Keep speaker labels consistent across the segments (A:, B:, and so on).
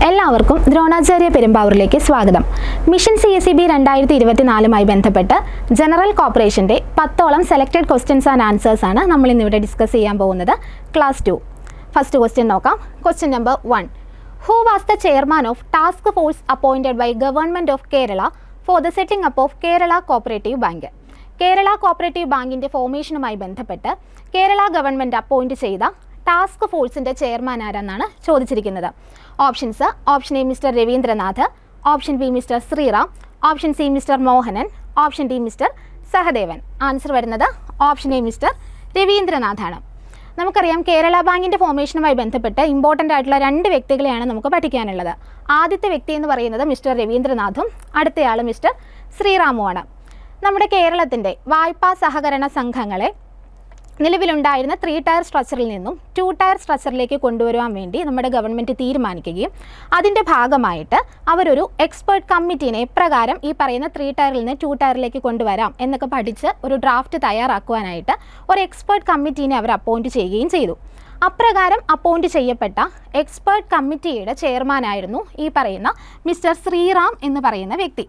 A: എല്ലാവർക്കും ദ്രോണാചാര്യ പെരുമ്പാവൂരിലേക്ക് സ്വാഗതം. Mission CSEB 2024 ബന്ധപ്പെട്ട് ജനറൽ കോർപ്പറേഷൻ്റെ 10ഓളം സെലക്ടഡ് ക്വസ്റ്റ്യൻസ് ആൻഡ് ആൻസേഴ്സ് ആണ് നമ്മൾ ഇന്നിവിടെ ഡിസ്കസ് ചെയ്യാൻ പോകുന്നത്. ക്ലാസ് 2 ഫസ്റ്റ് ക്വസ്റ്റ്യൻ നോക്കാം. Question number 1. Who was the chairman of task force appointed by government of Kerala for the setting up of Kerala cooperative bank? Kerala cooperative ബാങ്കിൻ്റെ ഫോർമേഷനുമായി ബന്ധപ്പെട്ട് കേരള ഗവൺമെൻറ് അപ്പോയിൻറ്റ് ചെയ്ത ടാസ്ക് ഫോഴ്സിൻ്റെ ചെയർമാൻ ആരെന്നാണ് ചോദിച്ചിരിക്കുന്നത്. Options: option A mister Raveendranath, option B mister Sreeram, option C mister Mohanan, option D mister Sahadevan. Answer വരുന്നത് option A mister രവീന്ദ്രനാഥാണ്. നമുക്കറിയാം കേരള ബാങ്കിൻ്റെ ഫോർമേഷനുമായി ബന്ധപ്പെട്ട് ഇമ്പോർട്ടൻ്റ് ആയിട്ടുള്ള 2 വ്യക്തികളെയാണ് നമുക്ക് പഠിക്കാനുള്ളത്. ആദ്യത്തെ വ്യക്തി എന്ന് പറയുന്നത് മിസ്റ്റർ രവീന്ദ്രനാഥും അടുത്തയാൾ മിസ്റ്റർ ശ്രീറാമുമാണ്. നമ്മുടെ കേരളത്തിൻ്റെ വായ്പാ സഹകരണ സംഘങ്ങളെ നിലവിലുണ്ടായിരുന്ന 3 ടയർ സ്ട്രക്ചറിൽ നിന്നും 2 ടയർ സ്ട്രക്ചറിലേക്ക് കൊണ്ടുവരുവാൻ വേണ്ടി നമ്മുടെ ഗവൺമെൻറ് തീരുമാനിക്കുകയും അതിൻ്റെ ഭാഗമായിട്ട് അവരൊരു എക്സ്പേർട്ട് കമ്മിറ്റീനെ എപ്രകാരം ഈ പറയുന്ന 3 ടയറിൽ നിന്ന് 2 ടയറിലേക്ക് കൊണ്ടുവരാം എന്നൊക്കെ പഠിച്ച് ഒരു ഡ്രാഫ്റ്റ് തയ്യാറാക്കുവാനായിട്ട് ഒരു എക്സ്പേർട്ട് കമ്മിറ്റീനെ അവർ അപ്പോയിൻറ്റ് ചെയ്യുകയും ചെയ്തു. അപ്രകാരം അപ്പോയിൻറ്റ് ചെയ്യപ്പെട്ട എക്സ്പേർട്ട് കമ്മിറ്റിയുടെ ചെയർമാനായിരുന്നു ഈ പറയുന്ന മിസ്റ്റർ ശ്രീറാം എന്ന് പറയുന്ന വ്യക്തി.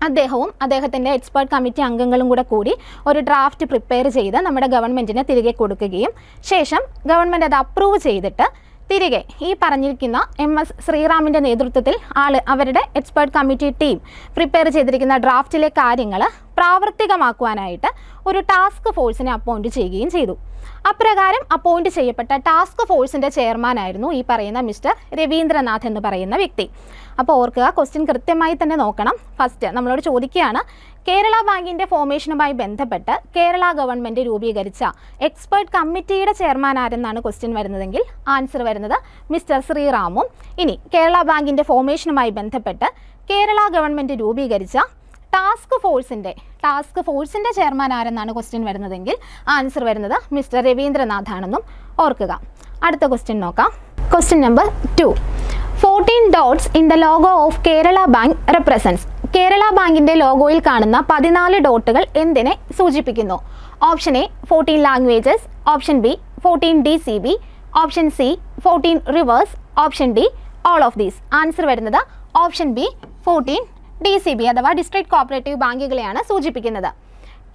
A: അദ്ദേഹവും അദ്ദേഹത്തിൻ്റെ എക്സ്പേർട്ട് കമ്മിറ്റി അംഗങ്ങളും കൂടി ഒരു ഡ്രാഫ്റ്റ് പ്രിപ്പയർ ചെയ്ത് നമ്മുടെ ഗവൺമെൻറ്റിന് തിരികെ കൊടുക്കുകയും ശേഷം ഗവൺമെൻറ് അത് അപ്രൂവ് ചെയ്തിട്ട് തിരികെ ഈ പറഞ്ഞിരിക്കുന്ന MS ശ്രീറാമിൻ്റെ നേതൃത്വത്തിൽ അവരുടെ എക്സ്പേർട്ട് കമ്മിറ്റി ടീം പ്രിപ്പയർ ചെയ്തിരിക്കുന്ന ഡ്രാഫ്റ്റിലെ കാര്യങ്ങൾ പ്രാവർത്തികമാക്കുവാനായിട്ട് ഒരു ടാസ്ക് ഫോഴ്സിനെ അപ്പോയിൻറ്റ് ചെയ്യുകയും ചെയ്തു. അപ്രകാരം അപ്പോയിൻറ്റ് ചെയ്യപ്പെട്ട ടാസ്ക് ഫോഴ്സിൻ്റെ ചെയർമാനായിരുന്നു ഈ പറയുന്ന മിസ്റ്റർ രവീന്ദ്രനാഥ് എന്ന് പറയുന്ന വ്യക്തി. അപ്പോൾ ഓർക്കുക, ക്വസ്റ്റ്യൻ കൃത്യമായി തന്നെ നോക്കണം. ഫസ്റ്റ് നമ്മളോട് ചോദിക്കുകയാണ്, കേരള ബാങ്കിൻ്റെ ഫോർമേഷനുമായി ബന്ധപ്പെട്ട് കേരള ഗവൺമെൻറ് രൂപീകരിച്ച എക്സ്പേർട്ട് കമ്മിറ്റിയുടെ ചെയർമാൻ ആരെന്നാണ് ക്വസ്റ്റ്യൻ വരുന്നതെങ്കിൽ ആൻസർ വരുന്നത് മിസ്റ്റർ ശ്രീറാമും. ഇനി കേരള ബാങ്കിൻ്റെ ഫോർമേഷനുമായി ബന്ധപ്പെട്ട് കേരള ഗവൺമെൻറ് രൂപീകരിച്ച ടാസ്ക് ഫോഴ്സിൻ്റെ ചെയർമാൻ ആരെന്നാണ് ക്വസ്റ്റ്യൻ വരുന്നതെങ്കിൽ ആൻസർ വരുന്നത് മിസ്റ്റർ രവീന്ദ്രനാഥാണെന്നും ഓർക്കുക. അടുത്ത ക്വസ്റ്റ്യൻ നോക്കാം. Question number 2. 14 dots in the logo of Kerala Bank represents. Kerala ബാങ്കിൻ്റെ ലോഗോയിൽ കാണുന്ന 14 ഡോട്ടുകൾ എന്തിനെ സൂചിപ്പിക്കുന്നു? Option A 14 languages, option B 14 DCB, option C 14 rivers, option D all of these. Answer വരുന്നത് ഓപ്ഷൻ ബി 14 DCB അഥവാ ഡിസ്ട്രിക്ട് കോപ്പറേറ്റീവ് ബാങ്കുകളെയാണ് സൂചിപ്പിക്കുന്നത്.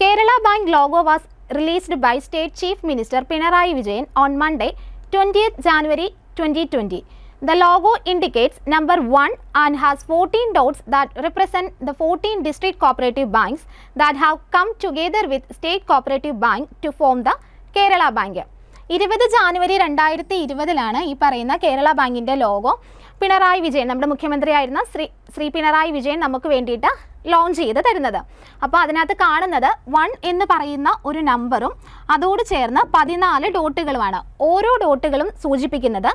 A: Kerala bank logo was released by state chief minister Pinarayi Vijayan on Monday 20th January 2020. The logo indicates number 1 and has 14 dots that represent the 14 district cooperative banks that have come together with State Cooperative Bank to form the Kerala Bank. 20 January 2020 ഈ പറയുന്ന കേരള ബാങ്കിൻ്റെ logo Pinarayi Vijayan, നമ്മുടെ മുഖ്യമന്ത്രിയായിരുന്ന ശ്രീ പിണറായി വിജയൻ നമുക്ക് വേണ്ടിയിട്ട് launch ചെയ്ത് തരുന്നത്. അപ്പോൾ അതിനകത്ത് കാണുന്നത് 1 എന്ന് പറയുന്ന ഒരു നമ്പറും അതോട് ചേർന്ന് 14 ഡോട്ടുകളുമാണ്. ഓരോ ഡോട്ടുകളും സൂചിപ്പിക്കുന്നത്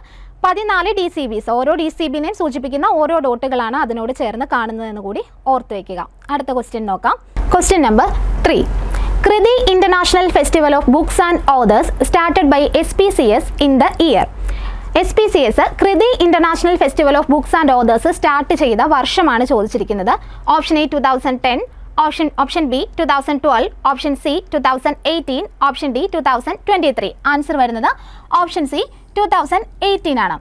A: 14 DCBs. ഓരോ DCBനെയും സൂചിപ്പിക്കുന്ന ഓരോ ഡോട്ടുകളാണ് അതിനോട് ചേർന്ന് കാണുന്നതെന്ന് കൂടി ഓർത്ത് വയ്ക്കുക. അടുത്ത ക്വസ്റ്റ്യൻ നോക്കാം. Question number 3. Krithi international festival of books and authors started by SPCS in the year. SPCS Krithi international festival of books and authors start ചെയ്ത വർഷമാണ് ചോദിച്ചിരിക്കുന്നത്. Option A 2010, option B 2012, option C 2018, option D 2023. Answer വരുന്നത് option C 2018 ആണ്.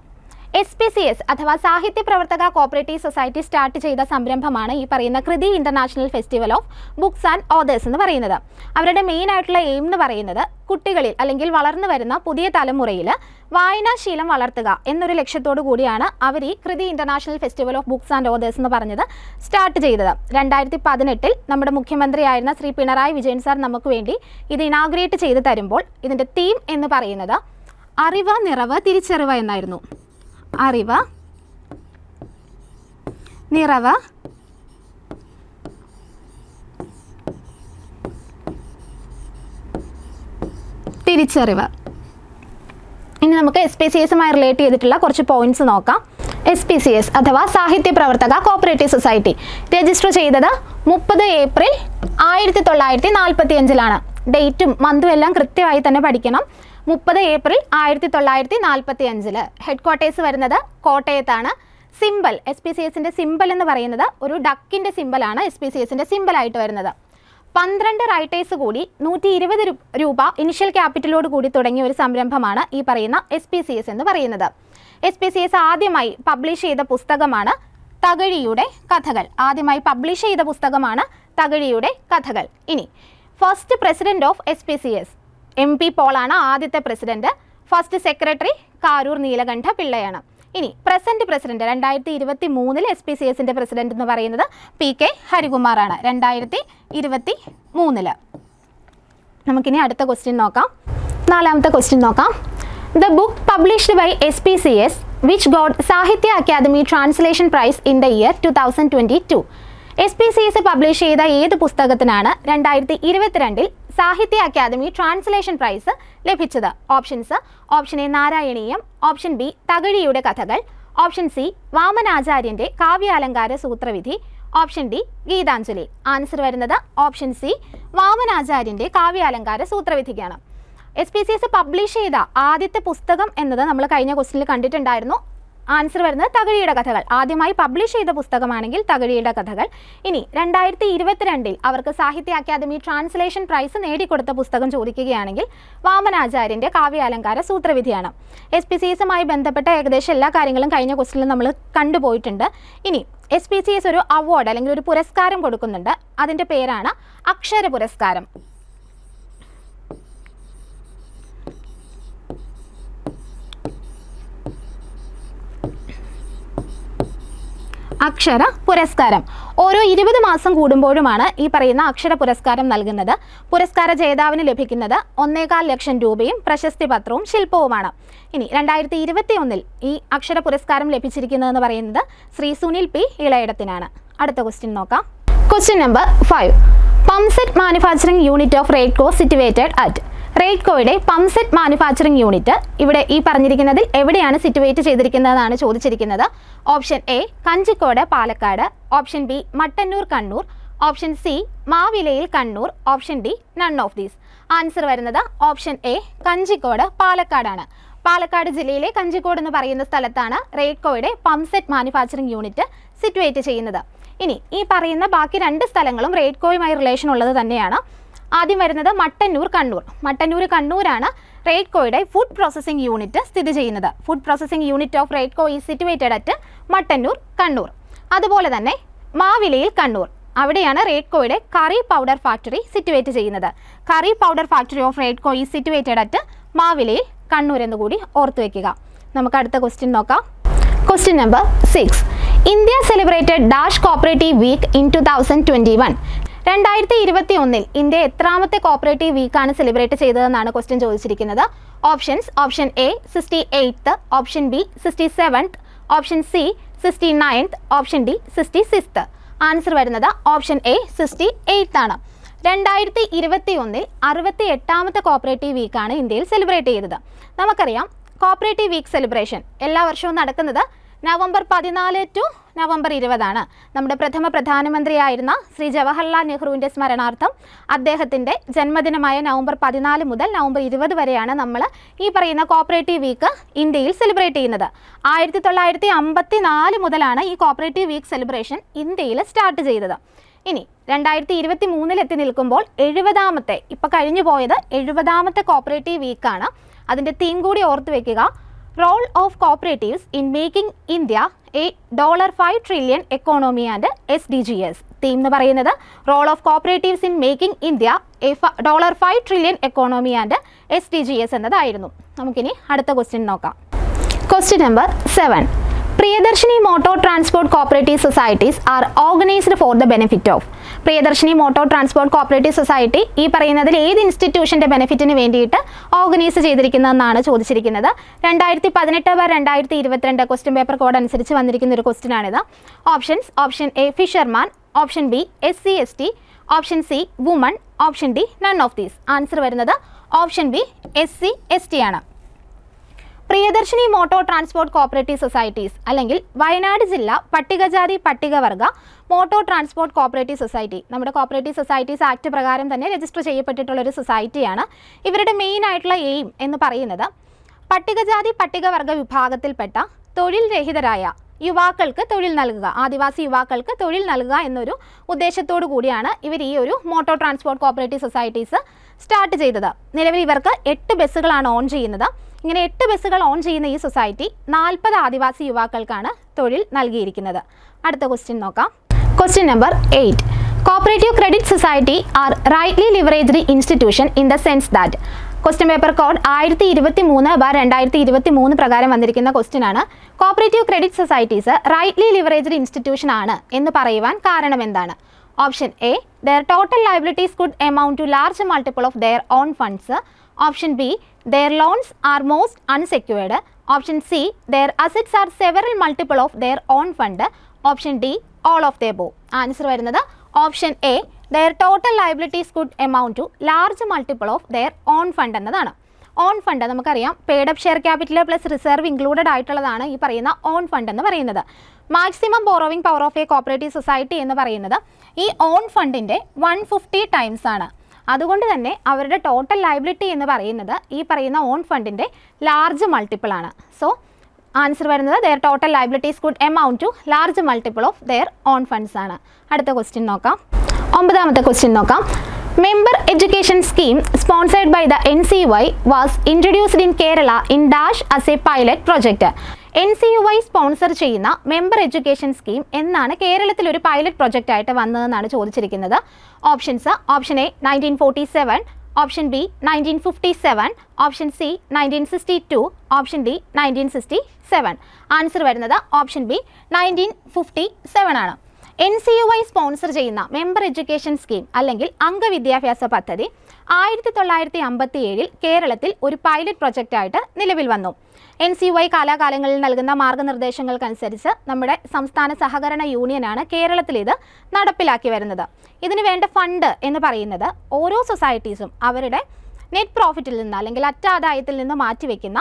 A: SPCS അഥവാ സാഹിത്യ പ്രവർത്തക cooperative society start ചെയ്ത സംരംഭമാണ് ഈ പറയുന്ന Krithi international festival of books and authors എന്ന് പറയുന്നത്. അവരുടെ മെയിൻ ആയിട്ടുള്ള എയിം എന്ന് പറയുന്നത് കുട്ടികളിൽ അല്ലെങ്കിൽ വളർന്നു വരുന്ന പുതിയ തലമുറയിൽ വായനാശീലം വളർത്തുക എന്നൊരു ലക്ഷ്യത്തോടു കൂടിയാണ് അവർ ഈ Krithi international festival of books and authors എന്ന് പറഞ്ഞത് സ്റ്റാർട്ട് ചെയ്തത്. 2018 നമ്മുടെ മുഖ്യമന്ത്രിയായിരുന്ന ശ്രീ പിണറായി വിജയൻ സാർ നമുക്ക് വേണ്ടി ഇത് ഇനാഗ്രേറ്റ് ചെയ്ത് തരുമ്പോൾ ഇതിൻ്റെ തീം എന്ന് പറയുന്നത് അറിവ്, നിറവ്, തിരിച്ചറിവ് എന്നായിരുന്നു. അറിവ്, നിറവ്, തിരിച്ചറിവ്. ഇനി നമുക്ക് SPCSമായി റിലേറ്റ് ചെയ്തിട്ടുള്ള കുറച്ച് പോയിന്റ്സ് നോക്കാം. SPCS അഥവാ സാഹിത്യ പ്രവർത്തക കോപ്പറേറ്റീവ് സൊസൈറ്റി രജിസ്റ്റർ ചെയ്തത് 30 ഏപ്രിൽ 1945. ഡേറ്റും മന്തും എല്ലാം കൃത്യമായി തന്നെ പഠിക്കണം. 30 ഏപ്രിൽ 1945. ഹെഡ് ക്വാർട്ടേഴ്സ് വരുന്നത് കോട്ടയത്താണ്. സിമ്പൽ, SPCSൻ്റെ സിമ്പൽ എന്ന് പറയുന്നത് ഒരു ഡക്കിൻ്റെ സിമ്പലാണ് SPCSൻ്റെ സിമ്പലായിട്ട് വരുന്നത്. 12 റൈറ്റേഴ്സ് കൂടി 120 രൂപ ഇനിഷ്യൽ ക്യാപിറ്റലോട് കൂടി തുടങ്ങിയ ഒരു സംരംഭമാണ് ഈ പറയുന്ന SPCS എന്ന് പറയുന്നത്. SPCS ആദ്യമായി പബ്ലിഷ് ചെയ്ത പുസ്തകമാണ് തകഴിയുടെ കഥകൾ. ആദ്യമായി പബ്ലിഷ് ചെയ്ത പുസ്തകമാണ് തകഴിയുടെ കഥകൾ. ഇനി first president of SPCS MP പോളാണ് ആദ്യത്തെ president. First secretary Karoor Neelakanta പിള്ളയാണ്. ഇനി പ്രസന്റ് പ്രസിഡന്റ് 2023 SPCSന്റെ പ്രസിഡന്റ് എന്ന് പറയുന്നത് PK ഹരികുമാറാണ്. 2023. നമുക്കിനി അടുത്ത ക്വസ്റ്റ്യൻ നോക്കാം. 4ാമത്തെ ക്വസ്റ്റ്യൻ നോക്കാം. The book published by SPCS which got Sahitya Akademi translation prize in the year 2022. SPCS publish ചെയ്ത ഏത് പുസ്തകത്തിനാണ് 2022 സാഹിത്യ അക്കാദമി ട്രാൻസ്ലേഷൻ പ്രൈസ് ലഭിച്ചത്? Options: option A Narayaneeyam, option B തകഴിയുടെ കഥകൾ, ഓപ്ഷൻ സി വാമനാചാര്യന്റെ Kavyalankara Sutravidhi, option D Gitanjali. Answer വരുന്നത് ഓപ്ഷൻ സി വാമനാചാര്യന്റെ കാവ്യാലങ്കാര സൂത്രവിധിക്കാണ്. SPCS പബ്ലിഷ് ചെയ്ത ആദ്യത്തെ പുസ്തകം എന്നത് നമ്മൾ കഴിഞ്ഞ ക്വസ്റ്റ്യനിൽ കണ്ടിട്ടുണ്ടായിരുന്നു. ആൻസർ വരുന്നത് തകഴിയുടെ കഥകൾ. ആദ്യമായി പബ്ലിഷ് ചെയ്ത പുസ്തകമാണെങ്കിൽ തകഴിയുടെ കഥകൾ. ഇനി 2022 അവർക്ക് സാഹിത്യ അക്കാദമി ട്രാൻസ്ലേഷൻ പ്രൈസ് നേടിക്കൊടുത്ത പുസ്തകം ചോദിക്കുകയാണെങ്കിൽ വാമനാചാര്യന്റെ കാവ്യാലങ്കാര സൂത്രവിധിയാണ്. SPCSുമായി ബന്ധപ്പെട്ട ഏകദേശം എല്ലാ കാര്യങ്ങളും കഴിഞ്ഞ ക്വസ്റ്റ്യനിൽ നമ്മൾ കണ്ടുപോയിട്ടുണ്ട്. ഇനി SPCS ഒരു അവാർഡ് അല്ലെങ്കിൽ ഒരു പുരസ്കാരം കൊടുക്കുന്നുണ്ട്. അതിൻ്റെ പേരാണ് അക്ഷര പുരസ്കാരം. അക്ഷര പുരസ്കാരം ഓരോ 20 മാസം കൂടുമ്പോഴുമാണ് ഈ പറയുന്ന അക്ഷര പുരസ്കാരം നൽകുന്നത്. പുരസ്കാര ജേതാവിന് ലഭിക്കുന്നത് 1.25 ലക്ഷം രൂപയും പ്രശസ്തി പത്രവും ശില്പവുമാണ്. ഇനി 2021 ഈ അക്ഷര പുരസ്കാരം ലഭിച്ചിരിക്കുന്നതെന്ന് പറയുന്നത് ശ്രീ സുനിൽ P. ഇളയിടത്തിനാണ്. അടുത്ത ക്വസ്റ്റ്യൻ നോക്കാം. Question number 5. Pumpset manufacturing unit of Raidco situated at. റെയ്ഡ്കോയുടെ പംസെറ്റ് മാനുഫാക്ചറിംഗ് യൂണിറ്റ് ഇവിടെ ഈ പറഞ്ഞിരിക്കുന്നതിൽ എവിടെയാണ് സിറ്റുവേറ്റ് ചെയ്തിരിക്കുന്നതെന്നാണ് ചോദിച്ചിരിക്കുന്നത്. Option A Kanjikode Palakkad, option B Mattannur Kannur, option C മാവിലയിൽ Kannur, option D none of these. Answer വരുന്നത് ഓപ്ഷൻ എ കഞ്ചിക്കോട് പാലക്കാടാണ്. പാലക്കാട് ജില്ലയിലെ കഞ്ചിക്കോട് എന്ന് പറയുന്ന സ്ഥലത്താണ് റെയ്ഡ്കോയുടെ പംസെറ്റ് മാനുഫാക്ചറിംഗ് യൂണിറ്റ് സിറ്റുവേറ്റ് ചെയ്യുന്നത്. ഇനി ഈ പറയുന്ന ബാക്കി 2 സ്ഥലങ്ങളും റെയ്ഡ്കോയുമായി റിലേഷൻ ഉള്ളത് തന്നെയാണ്. ആദ്യം വരുന്നത് മട്ടന്നൂർ കണ്ണൂർ. മട്ടന്നൂർ കണ്ണൂരാണ് റെയ്ഡ്കോയുടെ ഫുഡ് പ്രോസസ്സിംഗ് യൂണിറ്റ് സ്ഥിതി ചെയ്യുന്നത്. Food processing unit of Raidco is situated at Mattannur Kannur. അതുപോലെ തന്നെ മാവിലയിൽ കണ്ണൂർ, അവിടെയാണ് റെയ്ഡ്കോയുടെ കറി പൗഡർ ഫാക്ടറി സിറ്റുവേറ്റ് ചെയ്യുന്നത്. Curry powder factory of Raidco is situated at മാവിലയിൽ കണ്ണൂർ എന്നുകൂടി ഓർത്തു വയ്ക്കുക. നമുക്ക് അടുത്ത ക്വസ്റ്റ്യൻ നോക്കാം. Question number 6. India celebrated dash cooperative week in 2021. 2021 India എത്രാമത്തെ കോപ്പറേറ്റീവ് വീക്കാണ് സെലിബ്രേറ്റ് ചെയ്തതെന്നാണ് ക്വസ്റ്റ്യൻ ചോദിച്ചിരിക്കുന്നത്. Options: option A 68th, option B 67th, option C 69th, option D 66th. Answer വരുന്നത് ഓപ്ഷൻ എ 68th ആണ്. 2021 68ാമത്തെ കോപ്പറേറ്റീവ് വീക്കാണ് ഇന്ത്യയിൽ celebrate ചെയ്തത്. നമുക്കറിയാം cooperative week celebration എല്ലാ വർഷവും നടക്കുന്നത് നവംബർ 14 to നവംബർ 20 നമ്മുടെ പ്രഥമ പ്രധാനമന്ത്രിയായിരുന്ന ശ്രീ ജവഹർലാൽ നെഹ്റുവിൻ്റെ സ്മരണാർത്ഥം അദ്ദേഹത്തിൻ്റെ ജന്മദിനമായ നവംബർ 14 മുതൽ നവംബർ 20 വരെയാണ് നമ്മൾ ഈ പറയുന്ന കോപ്പറേറ്റീവ് വീക്ക് ഇന്ത്യയിൽ സെലിബ്രേറ്റ് ചെയ്യുന്നത്. 1954 മുതലാണ് ഈ കോപ്പറേറ്റീവ് വീക്ക് സെലിബ്രേഷൻ ഇന്ത്യയിൽ സ്റ്റാർട്ട് ചെയ്തത്. ഇനി 2023 എത്തി നിൽക്കുമ്പോൾ 70ാമത്തെ, ഇപ്പോൾ കഴിഞ്ഞു പോയത് 70ാമത്തെ കോപ്പറേറ്റീവ് വീക്കാണ്. അതിൻ്റെ തീം കൂടി ഓർത്ത് വയ്ക്കുക. Role of cooperatives in making India a $5 trillion economy and SDGs. Theme എന്ന് പറയുന്നത് role of cooperatives in making India a $5 trillion economy and SDGs എന്നതായിരുന്നു. നമുക്കിനി അടുത്ത ക്വസ്റ്റ്യൻ നോക്കാം. Question number 7. Priyadarshini motor transport cooperative societies are organised for the benefit of. Priyadarshini motor transport cooperative society ഈ പറയുന്നതിൽ ഏത് ഇൻസ്റ്റിറ്റ്യൂഷൻ്റെ ബെനിഫിറ്റിന് വേണ്ടിയിട്ട് ഓർഗനൈസ് ചെയ്തിരിക്കുന്നതെന്നാണ് ചോദിച്ചിരിക്കുന്നത്. 2018/2022 ക്വസ്റ്റ്യൻ പേപ്പർ കോഡ് അനുസരിച്ച് വന്നിരിക്കുന്ന ഒരു ക്വസ്റ്റ്യൻ ആണിത്. Options: option A fisherman, option B SC/ST, option C woman, option D none of these. Answer വരുന്നത് ഓപ്ഷൻ ബി SC/ST ആണ്. Priyadarshini motor transport cooperative societies അല്ലെങ്കിൽ വയനാട് ജില്ല പട്ടികജാതി പട്ടികവർഗ മോട്ടോർ ട്രാൻസ്പോർട്ട് കോപ്പറേറ്റീവ് സൊസൈറ്റി നമ്മുടെ കോപ്പറേറ്റീവ് സൊസൈറ്റീസ് ആക്ട് പ്രകാരം തന്നെ രജിസ്റ്റർ ചെയ്യപ്പെട്ടിട്ടുള്ളൊരു സൊസൈറ്റിയാണ്. ഇവരുടെ മെയിൻ ആയിട്ടുള്ള എയിം എന്ന് പറയുന്നത് പട്ടികജാതി പട്ടികവർഗ വിഭാഗത്തിൽപ്പെട്ട തൊഴിൽ രഹിതരായ യുവാക്കൾക്ക് തൊഴിൽ നൽകുക, ആദിവാസി യുവാക്കൾക്ക് തൊഴിൽ നൽകുക എന്നൊരു ഉദ്ദേശത്തോടു കൂടിയാണ് ഇവർ ഈ ഒരു motor transport cooperative societies start ചെയ്തത്. നിലവിൽ ഇവർക്ക് 8 ബസ്സുകളാണ് ഓൺ ചെയ്യുന്നത്. ഇങ്ങനെ 8 ബസ്സുകൾ ഓൺ ചെയ്യുന്ന ഈ സൊസൈറ്റി 40 ആദിവാസി യുവാക്കൾക്കാണ് തൊഴിൽ നൽകിയിരിക്കുന്നത്. അടുത്ത ക്വസ്റ്റ്യൻ നോക്കാം. Question number 8. Cooperative Credit Society are rightly leveraged institution in the sense that question paper code 1023/2023 പ്രകാരം വന്നിരിക്കുന്ന ക്വസ്റ്റ്യൻ ആണ്. Cooperative credit societies rightly leveraged institution ആണ് എന്ന് പറയുവാൻ കാരണം എന്താണ്? Option A, their total liabilities could amount to large multiple of their own funds. Option B, their loans are most unsecured. Option C, their assets are several multiple of their own fund. Option D, all of the above. Answer വരുന്നത് option A, their total liabilities could amount to large multiple of their own fund എന്നതാണ്. On fund നമുക്കറിയാം paid up share capital plus reserve included ആയിട്ടുള്ളതാണ് ഈ പറയുന്ന on fund എന്ന് പറയുന്നത്. Maximum borrowing power of A cooperative society എന്ന് പറയുന്നത് ഈ ഓൺ ഫണ്ടിൻ്റെ 150 ടൈംസ് ആണ്. അതുകൊണ്ട് തന്നെ അവരുടെ ടോട്ടൽ ലയബിലിറ്റി എന്ന് പറയുന്നത് ഈ പറയുന്ന ഓൺ ഫണ്ടിൻ്റെ ലാർജ് മൾട്ടിപ്പിൾ ആണ്. സോ ആൻസർ വരുന്നത് their total liabilities could amount to large multiple of their own funds ആണ്. അടുത്ത ക്വസ്റ്റ്യൻ നോക്കാം. 9ാമത്തെ ക്വസ്റ്റ്യൻ നോക്കാം. Member Education Scheme sponsored by the NCUI was introduced in Kerala in dash as a pilot project. NCUI sponsor ചെയ്യുന്ന member education scheme എന്നാണ് കേരളത്തിൽ ഒരു pilot project ആയിട്ട് വന്നതെന്നാണ് ചോദിച്ചിരിക്കുന്നത്. Options: option A 1947, option B 1957, option C 1962, option D 1967. Answer വരുന്നത് option B 1957 ആണ്. NCUI sponsor ചെയ്യുന്ന member education scheme അല്ലെങ്കിൽ അംഗവിദ്യാഭ്യാസ പദ്ധതി 1957 കേരളത്തിൽ ഒരു പൈലറ്റ് പ്രൊജക്റ്റായിട്ട് നിലവിൽ വന്നു. NCUI കാലാകാലങ്ങളിൽ നൽകുന്ന മാർഗ്ഗനിർദ്ദേശങ്ങൾക്കനുസരിച്ച് നമ്മുടെ സംസ്ഥാന സഹകരണ യൂണിയനാണ് കേരളത്തിൽ ഇത് നടപ്പിലാക്കി വരുന്നത്. ഇതിന് വേണ്ട ഫണ്ട് എന്ന് പറയുന്നത് ഓരോ സൊസൈറ്റീസും അവരുടെ നെറ്റ് പ്രോഫിറ്റിൽ നിന്ന് അല്ലെങ്കിൽ അറ്റാദായത്തിൽ നിന്ന് മാറ്റിവെക്കുന്ന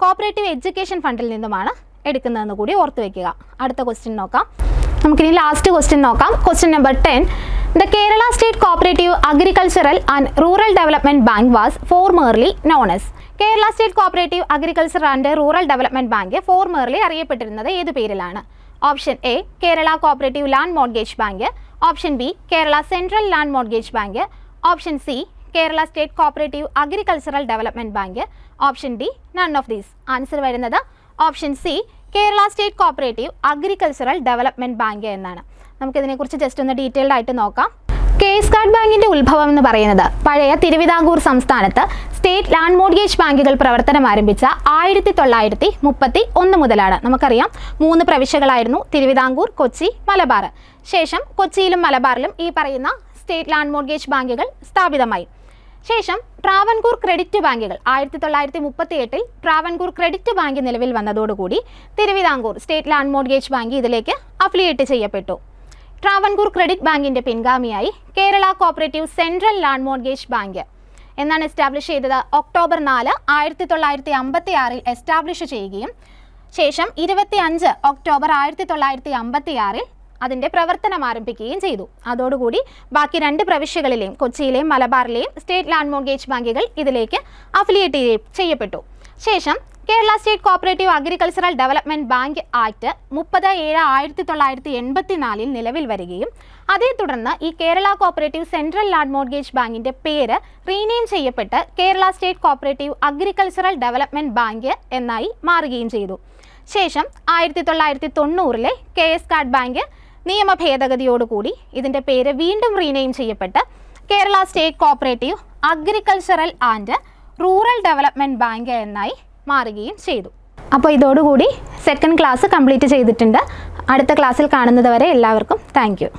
A: കോപ്പറേറ്റീവ് എഡ്യൂക്കേഷൻ ഫണ്ടിൽ നിന്നുമാണ് എടുക്കുന്നതെന്ന് കൂടി ഓർത്തു വയ്ക്കുക. അടുത്ത ക്വസ്റ്റ്യൻ നോക്കാം. നമുക്കിനി ലാസ്റ്റ് ക്വസ്റ്റ്യൻ നോക്കാം. Question number 10. The Kerala State Cooperative Agricultural and Rural Development Bank was formerly known as. Kerala state cooperative agriculture and rural development bank formerly അറിയപ്പെട്ടിരുന്നത് ഏത് പേരിലാണ്? Option A Kerala cooperative land mortgage bank, option B Kerala central land mortgage bank, option C Kerala state cooperative agricultural development bank, option D none of these. Answer വരുന്നത് option C Kerala state cooperative agricultural development bank എന്നാണ്. നമുക്കിതിനെക്കുറിച്ച് just ഒന്ന് detailed ആയിട്ട് നോക്കാം. Case card ബാങ്കിൻ്റെ ഉത്ഭവം എന്ന് പറയുന്നത് പഴയ തിരുവിതാംകൂർ സംസ്ഥാനത്ത് സ്റ്റേറ്റ് ലാൻഡ് മോർഗേജ് ബാങ്കുകൾ പ്രവർത്തനം ആരംഭിച്ച 1931 മുതലാണ്. നമുക്കറിയാം 3 പ്രവിശ്യകളായിരുന്നു തിരുവിതാംകൂർ, കൊച്ചി, മലബാർ. ശേഷം കൊച്ചിയിലും മലബാറിലും ഈ പറയുന്ന സ്റ്റേറ്റ് ലാൻഡ് മോർഗേജ് ബാങ്കുകൾ സ്ഥാപിതമായി. ശേഷം ട്രാവൻകൂർ ക്രെഡിറ്റ് ബാങ്കുകൾ 1938 ട്രാവൻകൂർ ക്രെഡിറ്റ് ബാങ്ക് നിലവിൽ വന്നതോടുകൂടി Thiruvithamkoor state land mortgage bank ഇതിലേക്ക് അഫിലിയേറ്റ് ചെയ്യപ്പെട്ടു. ട്രാവൻകൂർ ക്രെഡിറ്റ് ബാങ്കിൻ്റെ പിൻഗാമിയായി Kerala cooperative central land mortgage bank എന്നാണ് എസ്റ്റാബ്ലിഷ് ചെയ്തത്. ഒക്ടോബർ 4, 1956 എസ്റ്റാബ്ലിഷ് ചെയ്യുകയും ശേഷം 25 ഒക്ടോബർ 1956 അതിൻ്റെ പ്രവർത്തനം ആരംഭിക്കുകയും ചെയ്തു. അതോടുകൂടി ബാക്കി 2 പ്രവിശ്യകളിലെയും കൊച്ചിയിലെയും മലബാറിലെയും സ്റ്റേറ്റ് ലാൻഡ് മോർഗേജ് ബാങ്കുകൾ ഇതിലേക്ക് അഫിലിയേറ്റ് ചെയ്യപ്പെട്ടു. ശേഷം Kerala state cooperative agricultural development bank act 30/7/1984 നിലവിൽ വരികയും അതേ തുടർന്ന് ഈ Kerala cooperative central land mortgage ബാങ്കിൻ്റെ പേര് റീനെയിം ചെയ്യപ്പെട്ട് Kerala state cooperative agricultural development bank എന്നായി മാറുകയും ചെയ്തു. ശേഷം 1990 KS കാർഡ് ബാങ്ക് നിയമ ഭേദഗതിയോടുകൂടി ഇതിൻ്റെ പേര് വീണ്ടും റീനെയിം ചെയ്യപ്പെട്ട് Kerala state cooperative agricultural and rural development bank എന്നായി മാറുകയും ചെയ്തു. അപ്പോൾ ഇതോടുകൂടി സെക്കൻഡ് ക്ലാസ് കംപ്ലീറ്റ് ചെയ്തിട്ടുണ്ട്. അടുത്ത ക്ലാസ്സിൽ കാണുന്നത് വരെ എല്ലാവർക്കും താങ്ക് യു.